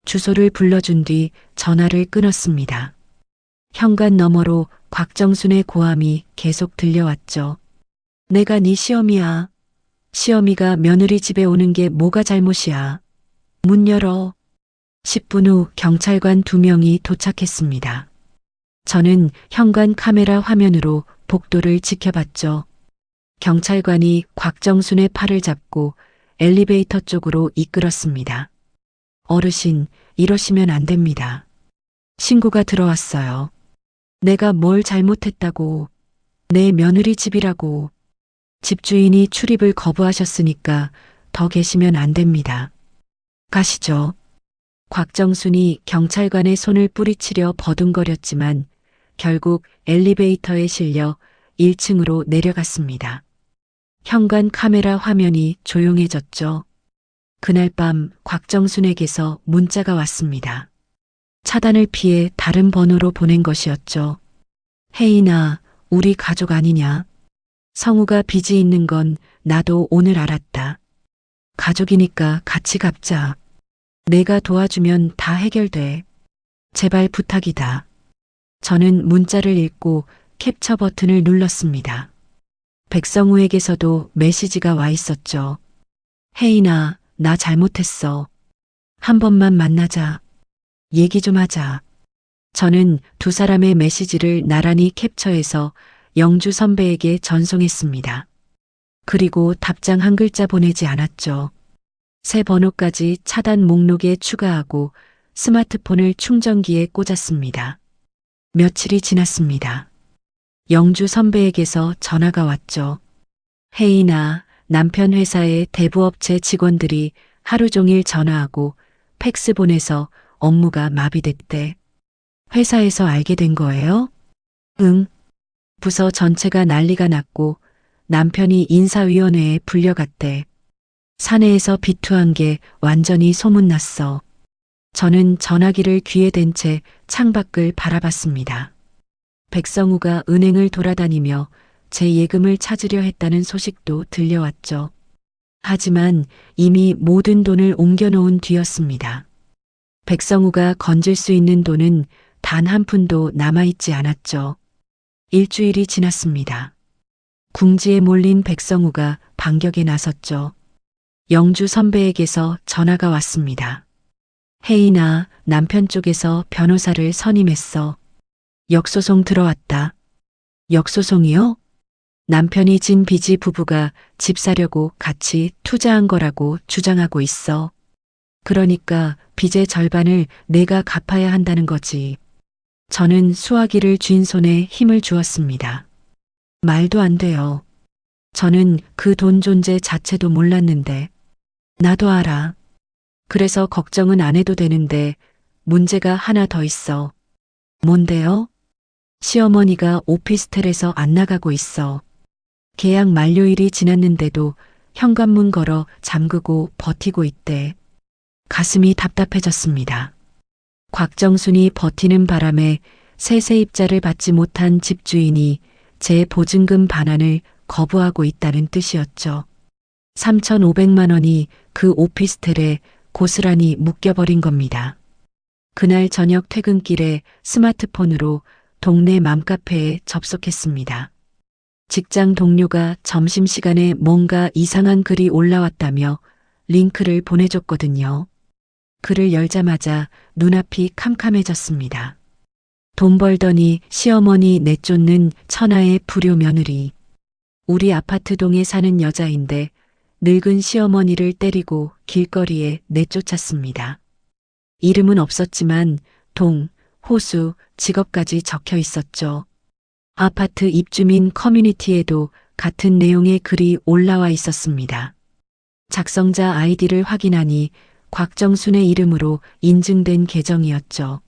주소를 불러준 뒤 전화를 끊었습니다. 현관 너머로 곽정순의 고함이 계속 들려왔죠. 내가 네 시어미야. 시어미가 며느리 집에 오는 게 뭐가 잘못이야. 문 열어. 10분 후 경찰관 2명이 도착했습니다. 저는 현관 카메라 화면으로 복도를 지켜봤죠. 경찰관이 곽정순의 팔을 잡고 엘리베이터 쪽으로 이끌었습니다. 어르신, 이러시면 안 됩니다. 신고가 들어왔어요. 내가 뭘 잘못했다고. 내 며느리 집이라고. 집주인이 출입을 거부하셨으니까 더 계시면 안 됩니다. 가시죠. 곽정순이 경찰관의 손을 뿌리치려 버둥거렸지만 결국 엘리베이터에 실려 1층으로 내려갔습니다. 현관 카메라 화면이 조용해졌죠. 그날 밤 곽정순에게서 문자가 왔습니다. 차단을 피해 다른 번호로 보낸 것이었죠. 혜인아, 우리 가족 아니냐? 성우가 빚이 있는 건 나도 오늘 알았다. 가족이니까 같이 갚자. 내가 도와주면 다 해결돼. 제발 부탁이다. 저는 문자를 읽고 캡처 버튼을 눌렀습니다. 백성우에게서도 메시지가 와 있었죠. 혜인아, 나 잘못했어. 한 번만 만나자. 얘기 좀 하자. 저는 두 사람의 메시지를 나란히 캡처해서 영주 선배에게 전송했습니다. 그리고 답장 한 글자 보내지 않았죠. 새 번호까지 차단 목록에 추가하고 스마트폰을 충전기에 꽂았습니다. 며칠이 지났습니다. 영주 선배에게서 전화가 왔죠. 혜인아, 남편 회사의 대부업체 직원들이 하루 종일 전화하고 팩스 보내서 업무가 마비됐대. 회사에서 알게 된 거예요? 응. 부서 전체가 난리가 났고 남편이 인사위원회에 불려갔대. 사내에서 비투한 게 완전히 소문났어. 저는 전화기를 귀에 댄 채 창밖을 바라봤습니다. 백성우가 은행을 돌아다니며 제 예금을 찾으려 했다는 소식도 들려왔죠. 하지만 이미 모든 돈을 옮겨놓은 뒤였습니다. 백성우가 건질 수 있는 돈은 단 한 푼도 남아있지 않았죠. 일주일이 지났습니다. 궁지에 몰린 백성우가 반격에 나섰죠. 영주 선배에게서 전화가 왔습니다. 혜인아, 남편 쪽에서 변호사를 선임했어. 역소송 들어왔다. 역소송이요? 남편이 진 빚이 부부가 집 사려고 같이 투자한 거라고 주장하고 있어. 그러니까 빚의 절반을 내가 갚아야 한다는 거지. 저는 수화기를 쥔 손에 힘을 주었습니다. 말도 안 돼요. 저는 그 돈 존재 자체도 몰랐는데. 나도 알아. 그래서 걱정은 안 해도 되는데 문제가 하나 더 있어. 뭔데요? 시어머니가 오피스텔에서 안 나가고 있어. 계약 만료일이 지났는데도 현관문 걸어 잠그고 버티고 있대. 가슴이 답답해졌습니다. 곽정순이 버티는 바람에 세세입자를 받지 못한 집주인이 제 보증금 반환을 거부하고 있다는 뜻이었죠. 3,500만 원이 그 오피스텔에 고스란히 묶여버린 겁니다. 그날 저녁 퇴근길에 스마트폰으로 동네 맘카페에 접속했습니다. 직장 동료가 점심시간에 뭔가 이상한 글이 올라왔다며 링크를 보내줬거든요. 글을 열자마자 눈앞이 캄캄해졌습니다. 돈 벌더니 시어머니 내쫓는 천하의 불효 며느리. 우리 아파트 동에 사는 여자인데 늙은 시어머니를 때리고 길거리에 내쫓았습니다. 이름은 없었지만 동, 호수, 직업까지 적혀 있었죠. 아파트 입주민 커뮤니티에도 같은 내용의 글이 올라와 있었습니다. 작성자 아이디를 확인하니 곽정순의 이름으로 인증된 계정이었죠.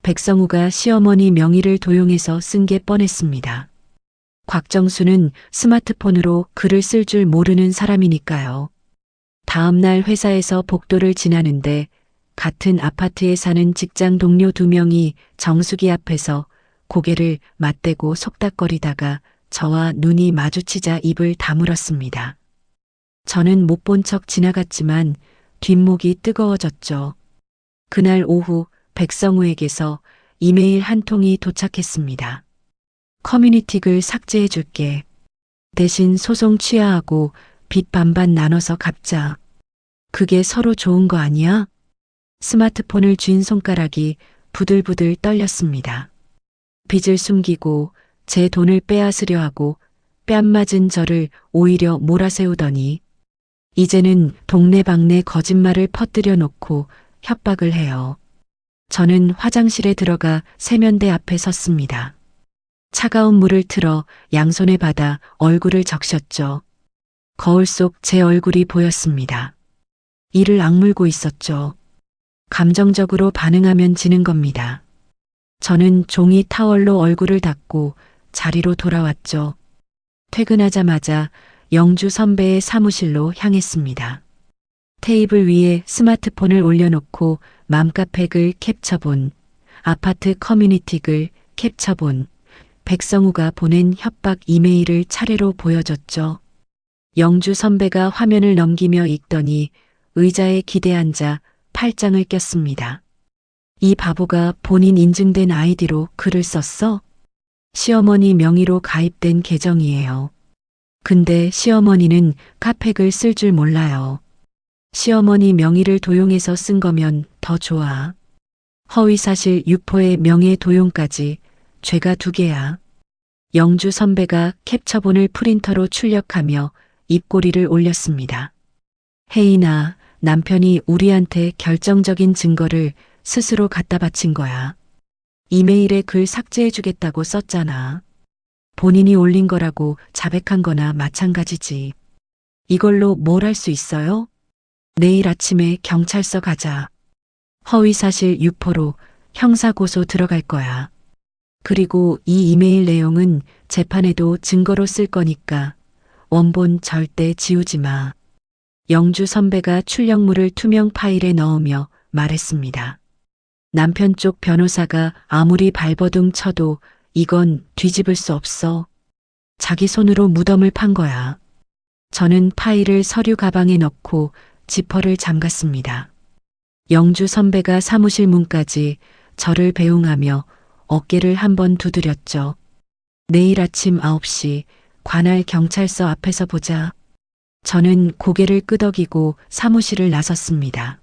백성우가 시어머니 명의를 도용해서 쓴 게 뻔했습니다. 곽정순은 스마트폰으로 글을 쓸 줄 모르는 사람이니까요. 다음 날 회사에서 복도를 지나는데 같은 아파트에 사는 직장 동료 2명이 정수기 앞에서 고개를 맞대고 속닥거리다가 저와 눈이 마주치자 입을 다물었습니다. 저는 못 본 척 지나갔지만 뒷목이 뜨거워졌죠. 그날 오후 백성우에게서 이메일 한 통이 도착했습니다. 커뮤니티 글 삭제해 줄게. 대신 소송 취하하고 빚 반반 나눠서 갚자. 그게 서로 좋은 거 아니야? 스마트폰을 쥔 손가락이 부들부들 떨렸습니다. 빚을 숨기고 제 돈을 빼앗으려 하고 뺨 맞은 저를 오히려 몰아세우더니 이제는 동네방네 거짓말을 퍼뜨려 놓고 협박을 해요. 저는 화장실에 들어가 세면대 앞에 섰습니다. 차가운 물을 틀어 양손에 받아 얼굴을 적셨죠. 거울 속 제 얼굴이 보였습니다. 이를 악물고 있었죠. 감정적으로 반응하면 지는 겁니다. 저는 종이 타월로 얼굴을 닦고 자리로 돌아왔죠. 퇴근하자마자 영주 선배의 사무실로 향했습니다. 테이블 위에 스마트폰을 올려놓고 맘카페 글 캡처본, 아파트 커뮤니티 글 캡처본, 백성우가 보낸 협박 이메일을 차례로 보여줬죠. 영주 선배가 화면을 넘기며 읽더니 의자에 기대앉아 팔짱을 꼈습니다. 이 바보가 본인 인증된 아이디로 글을 썼어? 시어머니 명의로 가입된 계정이에요. 근데 시어머니는 카팩을 쓸 줄 몰라요. 시어머니 명의를 도용해서 쓴 거면 더 좋아. 허위사실 유포의 명예 도용까지 죄가 2개야. 영주 선배가 캡처본을 프린터로 출력하며 입꼬리를 올렸습니다. 혜인아, 남편이 우리한테 결정적인 증거를 스스로 갖다 바친 거야. 이메일에 글 삭제해주겠다고 썼잖아. 본인이 올린 거라고 자백한 거나 마찬가지지. 이걸로 뭘 할 수 있어요? 내일 아침에 경찰서 가자. 허위사실 유포로 형사고소 들어갈 거야. 그리고 이 이메일 내용은 재판에도 증거로 쓸 거니까 원본 절대 지우지 마. 영주 선배가 출력물을 투명 파일에 넣으며 말했습니다. 남편 쪽 변호사가 아무리 발버둥 쳐도 이건 뒤집을 수 없어. 자기 손으로 무덤을 판 거야. 저는 파일을 서류 가방에 넣고 지퍼를 잠갔습니다. 영주 선배가 사무실 문까지 저를 배웅하며 어깨를 한번 두드렸죠. 내일 아침 9시 관할 경찰서 앞에서 보자. 저는 고개를 끄덕이고 사무실을 나섰습니다.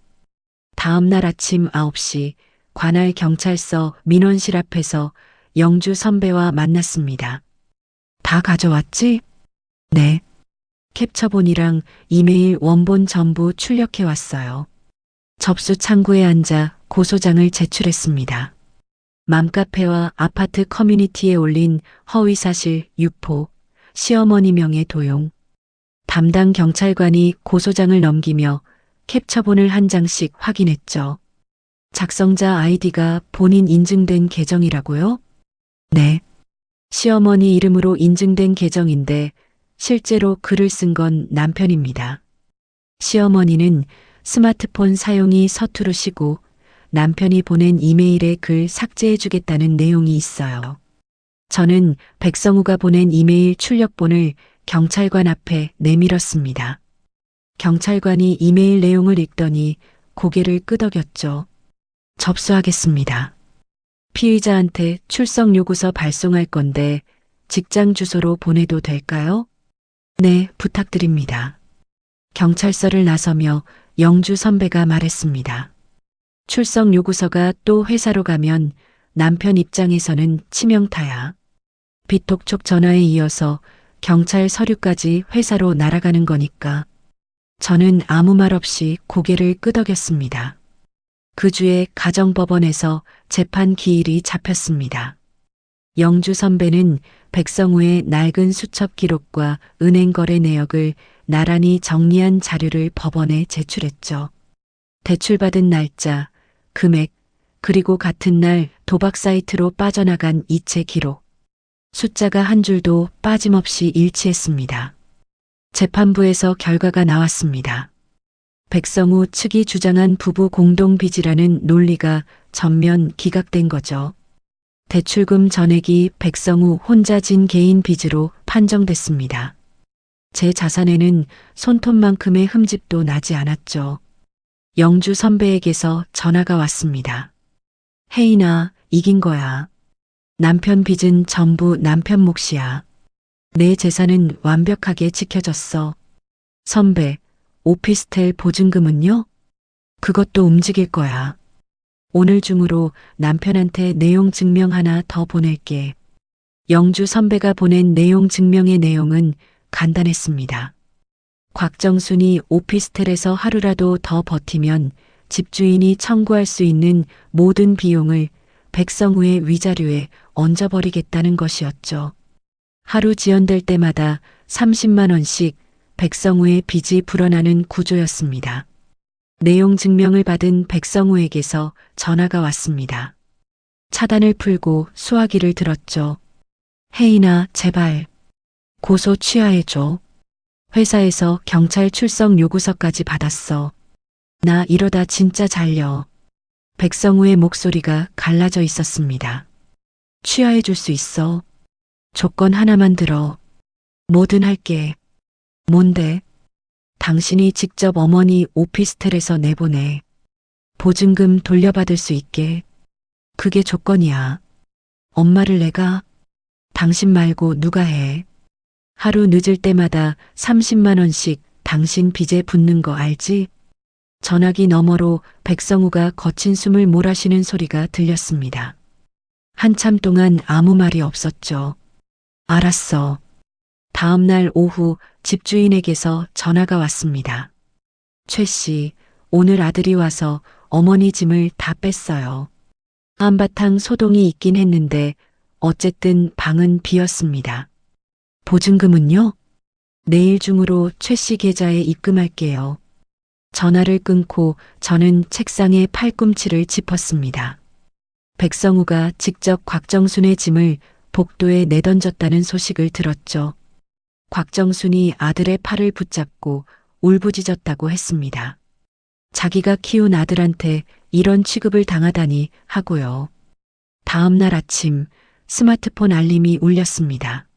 다음 날 아침 9시 관할 경찰서 민원실 앞에서 영주 선배와 만났습니다. 다 가져왔지? 네. 캡처본이랑 이메일 원본 전부 출력해 왔어요. 접수 창구에 앉아 고소장을 제출했습니다. 맘카페와 아파트 커뮤니티에 올린 허위사실 유포, 시어머니 명의 도용. 담당 경찰관이 고소장을 넘기며 캡처본을 한 장씩 확인했죠. 작성자 아이디가 본인 인증된 계정이라고요? 네. 시어머니 이름으로 인증된 계정인데 실제로 글을 쓴 건 남편입니다. 시어머니는 스마트폰 사용이 서투르시고 남편이 보낸 이메일에 글 삭제해주겠다는 내용이 있어요. 저는 백성우가 보낸 이메일 출력본을 경찰관 앞에 내밀었습니다. 경찰관이 이메일 내용을 읽더니 고개를 끄덕였죠. 접수하겠습니다. 피의자한테 출석 요구서 발송할 건데 직장 주소로 보내도 될까요? 네, 부탁드립니다. 경찰서를 나서며 영주 선배가 말했습니다. 출석 요구서가 또 회사로 가면 남편 입장에서는 치명타야. 비톡촉 전화에 이어서 경찰 서류까지 회사로 날아가는 거니까. 저는 아무 말 없이 고개를 끄덕였습니다. 그 주에 가정법원에서 재판 기일이 잡혔습니다. 영주 선배는 백성우의 낡은 수첩 기록과 은행 거래 내역을 나란히 정리한 자료를 법원에 제출했죠. 대출받은 날짜, 금액, 그리고 같은 날 도박 사이트로 빠져나간 이체 기록. 숫자가 한 줄도 빠짐없이 일치했습니다. 재판부에서 결과가 나왔습니다. 백성우 측이 주장한 부부 공동빚이라는 논리가 전면 기각된 거죠. 대출금 전액이 백성우 혼자 진 개인 빚으로 판정됐습니다. 제 자산에는 손톱만큼의 흠집도 나지 않았죠. 영주 선배에게서 전화가 왔습니다. 혜인아, 이긴 거야. 남편 빚은 전부 남편 몫이야. 내 재산은 완벽하게 지켜졌어. 선배, 오피스텔 보증금은요? 그것도 움직일 거야. 오늘 중으로 남편한테 내용 증명 하나 더 보낼게. 영주 선배가 보낸 내용 증명의 내용은 간단했습니다. 곽정순이 오피스텔에서 하루라도 더 버티면 집주인이 청구할 수 있는 모든 비용을 백성우의 위자료에 얹어버리겠다는 것이었죠. 하루 지연될 때마다 30만 원씩 백성우의 빚이 불어나는 구조였습니다. 내용 증명을 받은 백성우에게서 전화가 왔습니다. 차단을 풀고 수화기를 들었죠. 혜인아, 제발. 고소 취하해줘. 회사에서 경찰 출석 요구서까지 받았어. 나 이러다 진짜 잘려. 백성우의 목소리가 갈라져 있었습니다. 취하해 줄 수 있어. 조건 하나만 들어. 뭐든 할게. 뭔데? 당신이 직접 어머니 오피스텔에서 내보내. 보증금 돌려받을 수 있게. 그게 조건이야. 엄마를 내가? 당신 말고 누가 해? 하루 늦을 때마다 30만 원씩 당신 빚에 붙는 거 알지? 전화기 너머로 백성우가 거친 숨을 몰아쉬는 소리가 들렸습니다. 한참 동안 아무 말이 없었죠. 알았어. 다음 날 오후 집주인에게서 전화가 왔습니다. 최 씨, 오늘 아들이 와서 어머니 짐을 다 뺐어요. 한바탕 소동이 있긴 했는데 어쨌든 방은 비었습니다. 보증금은요? 내일 중으로 최 씨 계좌에 입금할게요. 전화를 끊고 저는 책상에 팔꿈치를 짚었습니다. 백성우가 직접 곽정순의 짐을 복도에 내던졌다는 소식을 들었죠. 곽정순이 아들의 팔을 붙잡고 울부짖었다고 했습니다. 자기가 키운 아들한테 이런 취급을 당하다니 하고요. 다음 날 아침 스마트폰 알림이 울렸습니다.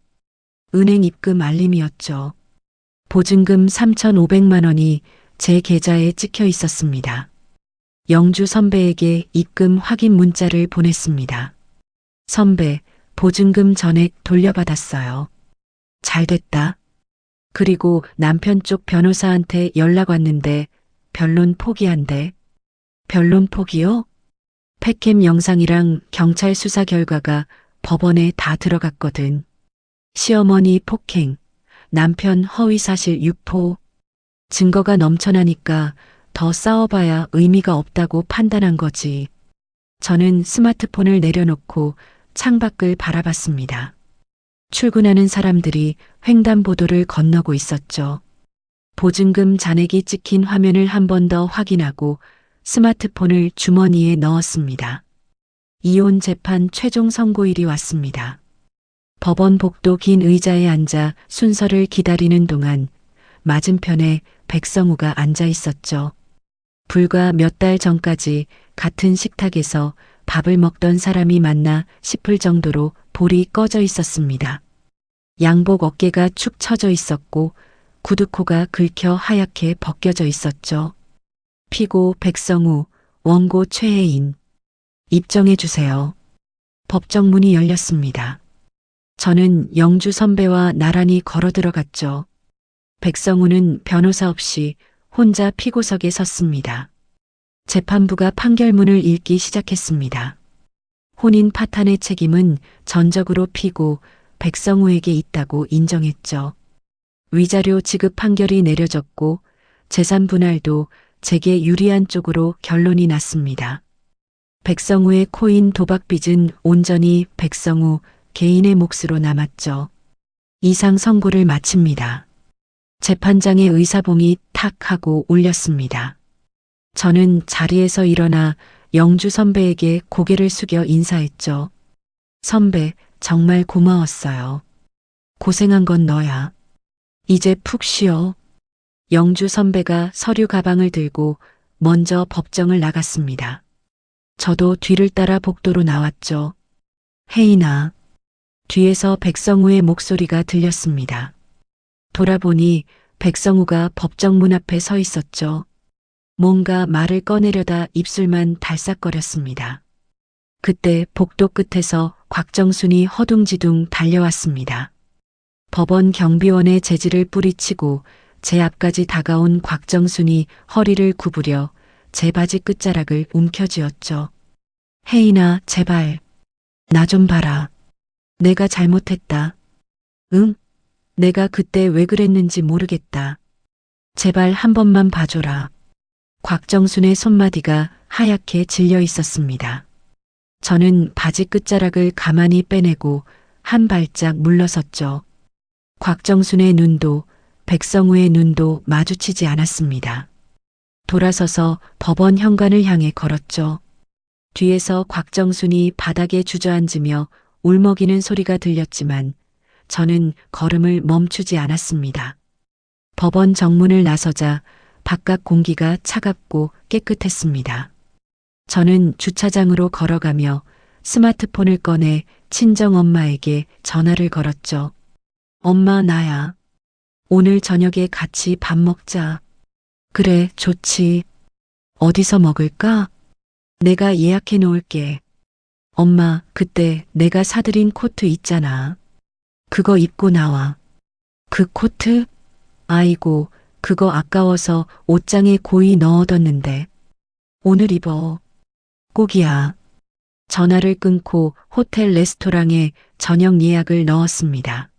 은행 입금 알림이었죠. 보증금 3,500만 원이 제 계좌에 찍혀 있었습니다. 영주 선배에게 입금 확인 문자를 보냈습니다. 선배, 보증금 전액 돌려받았어요. 잘 됐다. 그리고 남편 쪽 변호사한테 연락 왔는데 변론 포기한대. 변론 포기요? 팩캠 영상이랑 경찰 수사 결과가 법원에 다 들어갔거든. 시어머니 폭행, 남편 허위사실 유포. 증거가 넘쳐나니까 더 싸워봐야 의미가 없다고 판단한 거지. 저는 스마트폰을 내려놓고 창밖을 바라봤습니다. 출근하는 사람들이 횡단보도를 건너고 있었죠. 보증금 잔액이 찍힌 화면을 한 번 더 확인하고 스마트폰을 주머니에 넣었습니다. 이혼 재판 최종 선고일이 왔습니다. 법원 복도 긴 의자에 앉아 순서를 기다리는 동안 맞은편에 백성우가 앉아 있었죠. 불과 몇 달 전까지 같은 식탁에서 밥을 먹던 사람이 맞나 싶을 정도로 볼이 꺼져 있었습니다. 양복 어깨가 축 처져 있었고 구두코가 긁혀 하얗게 벗겨져 있었죠. 피고 백성우, 원고 최혜인. 입정해 주세요. 법정 문이 열렸습니다. 저는 영주 선배와 나란히 걸어 들어갔죠. 백성우는 변호사 없이 혼자 피고석에 섰습니다. 재판부가 판결문을 읽기 시작했습니다. 혼인 파탄의 책임은 전적으로 피고 백성우에게 있다고 인정했죠. 위자료 지급 판결이 내려졌고 재산 분할도 제게 유리한 쪽으로 결론이 났습니다. 백성우의 코인 도박 빚은 온전히 백성우 개인의 몫으로 남았죠. 이상 선고를 마칩니다. 재판장의 의사봉이 탁 하고 울렸습니다. 저는 자리에서 일어나 영주 선배에게 고개를 숙여 인사했죠. 선배, 정말 고마웠어요. 고생한 건 너야. 이제 푹 쉬어. 영주 선배가 서류 가방을 들고 먼저 법정을 나갔습니다. 저도 뒤를 따라 복도로 나왔죠. 혜인아. 뒤에서 백성우의 목소리가 들렸습니다. 돌아보니 백성우가 법정 문 앞에 서 있었죠. 뭔가 말을 꺼내려다 입술만 달싹거렸습니다. 그때 복도 끝에서 곽정순이 허둥지둥 달려왔습니다. 법원 경비원의 재질을 뿌리치고 제 앞까지 다가온 곽정순이 허리를 구부려 제 바지 끝자락을 움켜쥐었죠. 혜인아, 제발. 나 좀 봐라. 내가 잘못했다. 응? 내가 그때 왜 그랬는지 모르겠다. 제발 한 번만 봐줘라. 곽정순의 손마디가 하얗게 질려 있었습니다. 저는 바지 끝자락을 가만히 빼내고 한 발짝 물러섰죠. 곽정순의 눈도 백성우의 눈도 마주치지 않았습니다. 돌아서서 법원 현관을 향해 걸었죠. 뒤에서 곽정순이 바닥에 주저앉으며 울먹이는 소리가 들렸지만 저는 걸음을 멈추지 않았습니다. 법원 정문을 나서자 바깥 공기가 차갑고 깨끗했습니다. 저는 주차장으로 걸어가며 스마트폰을 꺼내 친정엄마에게 전화를 걸었죠. 엄마, 나야. 오늘 저녁에 같이 밥 먹자. 그래, 좋지. 어디서 먹을까? 내가 예약해 놓을게. 엄마, 그때 내가 사드린 코트 있잖아. 그거 입고 나와. 그 코트? 아이고, 그거 아까워서 옷장에 고이 넣어뒀는데. 오늘 입어. 꼭이야. 전화를 끊고 호텔 레스토랑에 저녁 예약을 넣었습니다.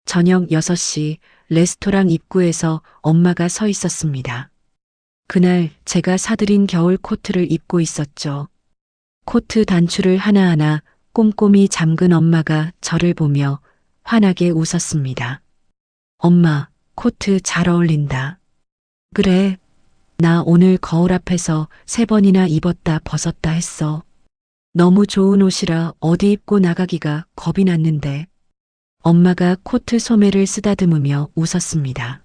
저녁 6시 레스토랑 입구에서 엄마가 서 있었습니다. 그날 제가 사들인 겨울 코트를 입고 있었죠. 코트 단추를 하나하나 꼼꼼히 잠근 엄마가 저를 보며 환하게 웃었습니다. 엄마, 코트 잘 어울린다. 그래, 나 오늘 거울 앞에서 3번이나 입었다 벗었다 했어. 너무 좋은 옷이라 어디 입고 나가기가 겁이 났는데. 엄마가 코트 소매를 쓰다듬으며 웃었습니다.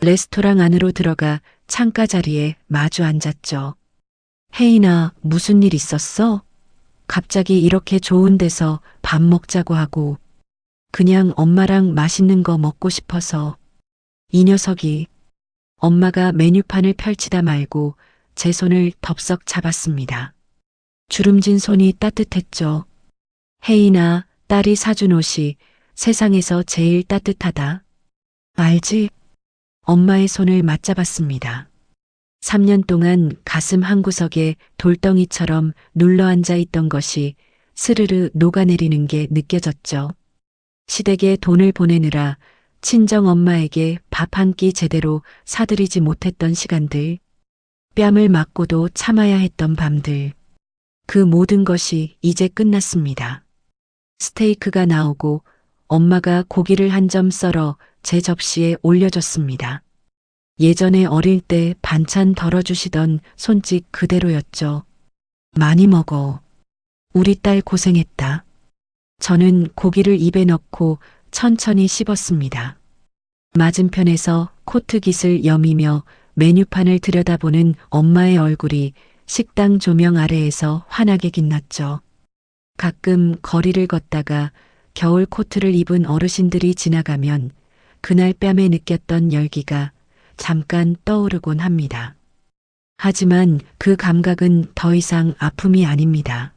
레스토랑 안으로 들어가 창가 자리에 마주 앉았죠. 혜인아, 무슨 일 있었어? 갑자기 이렇게 좋은 데서 밥 먹자고 하고. 그냥 엄마랑 맛있는 거 먹고 싶어서. 이 녀석이. 엄마가 메뉴판을 펼치다 말고 제 손을 덥석 잡았습니다. 주름진 손이 따뜻했죠. 혜인아, 딸이 사준 옷이 세상에서 제일 따뜻하다. 알지? 엄마의 손을 맞잡았습니다. 3년 동안 가슴 한구석에 돌덩이처럼 눌러앉아 있던 것이 스르르 녹아내리는 게 느껴졌죠. 시댁에 돈을 보내느라 친정 엄마에게 밥 한 끼 제대로 사드리지 못했던 시간들, 뺨을 맞고도 참아야 했던 밤들, 그 모든 것이 이제 끝났습니다. 스테이크가 나오고 엄마가 고기를 한 점 썰어 제 접시에 올려줬습니다. 예전에 어릴 때 반찬 덜어주시던 손짓 그대로였죠. 많이 먹어. 우리 딸 고생했다. 저는 고기를 입에 넣고 천천히 씹었습니다. 맞은편에서 코트 깃을 여미며 메뉴판을 들여다보는 엄마의 얼굴이 식당 조명 아래에서 환하게 빛났죠. 가끔 거리를 걷다가 겨울 코트를 입은 어르신들이 지나가면 그날 뺨에 느꼈던 열기가 잠깐 떠오르곤 합니다. 하지만 그 감각은 더 이상 아픔이 아닙니다.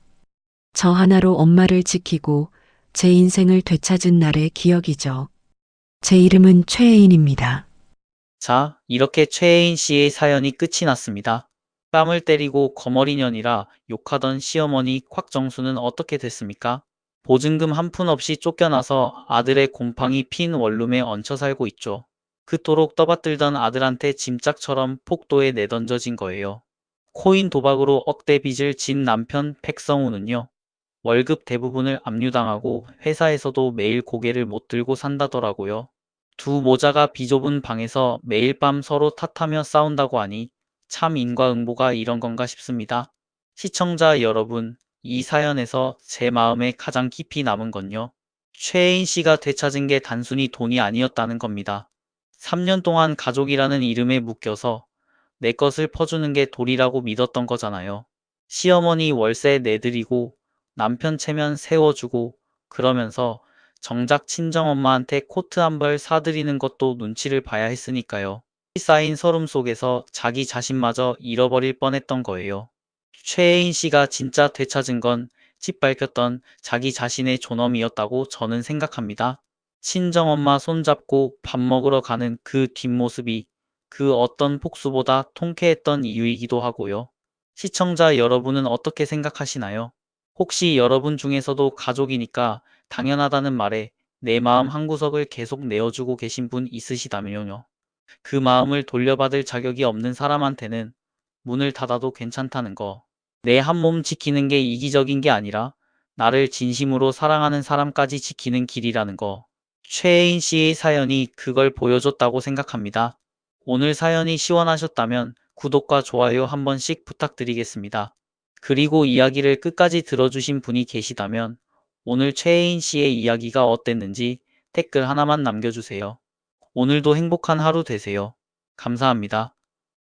저 하나로 엄마를 지키고 제 인생을 되찾은 날의 기억이죠. 제 이름은 최혜인입니다. 자, 이렇게 최혜인 씨의 사연이 끝이 났습니다. 뺨을 때리고 거머리년이라 욕하던 시어머니 곽정수는 어떻게 됐습니까? 보증금 한 푼 없이 쫓겨나서 아들의 곰팡이 핀 원룸에 얹혀 살고 있죠. 그토록 떠받들던 아들한테 짐짝처럼 폭도에 내던져진 거예요. 코인 도박으로 억대 빚을 진 남편 백성우는요. 월급 대부분을 압류당하고 회사에서도 매일 고개를 못 들고 산다더라고요. 두 모자가 비좁은 방에서 매일 밤 서로 탓하며 싸운다고 하니 참 인과응보가 이런 건가 싶습니다. 시청자 여러분, 이 사연에서 제 마음에 가장 깊이 남은 건요. 최혜인 씨가 되찾은 게 단순히 돈이 아니었다는 겁니다. 3년 동안 가족이라는 이름에 묶여서 내 것을 퍼주는 게 도리라고 믿었던 거잖아요. 시어머니 월세 내드리고 남편 체면 세워주고 그러면서 정작 친정엄마한테 코트 한 벌 사드리는 것도 눈치를 봐야 했으니까요. 쌓인 서름 속에서 자기 자신마저 잃어버릴 뻔했던 거예요. 최혜인 씨가 진짜 되찾은 건 짓밟혔던 자기 자신의 존엄이었다고 저는 생각합니다. 친정엄마 손잡고 밥 먹으러 가는 그 뒷모습이 그 어떤 복수보다 통쾌했던 이유이기도 하고요. 시청자 여러분은 어떻게 생각하시나요? 혹시 여러분 중에서도 가족이니까 당연하다는 말에 내 마음 한구석을 계속 내어주고 계신 분 있으시다면요. 그 마음을 돌려받을 자격이 없는 사람한테는 문을 닫아도 괜찮다는 거. 내 한 몸 지키는 게 이기적인 게 아니라 나를 진심으로 사랑하는 사람까지 지키는 길이라는 거. 최혜인 씨의 사연이 그걸 보여줬다고 생각합니다. 오늘 사연이 시원하셨다면 구독과 좋아요 한 번씩 부탁드리겠습니다. 그리고 이야기를 끝까지 들어주신 분이 계시다면 오늘 최혜인 씨의 이야기가 어땠는지 댓글 하나만 남겨주세요. 오늘도 행복한 하루 되세요. 감사합니다.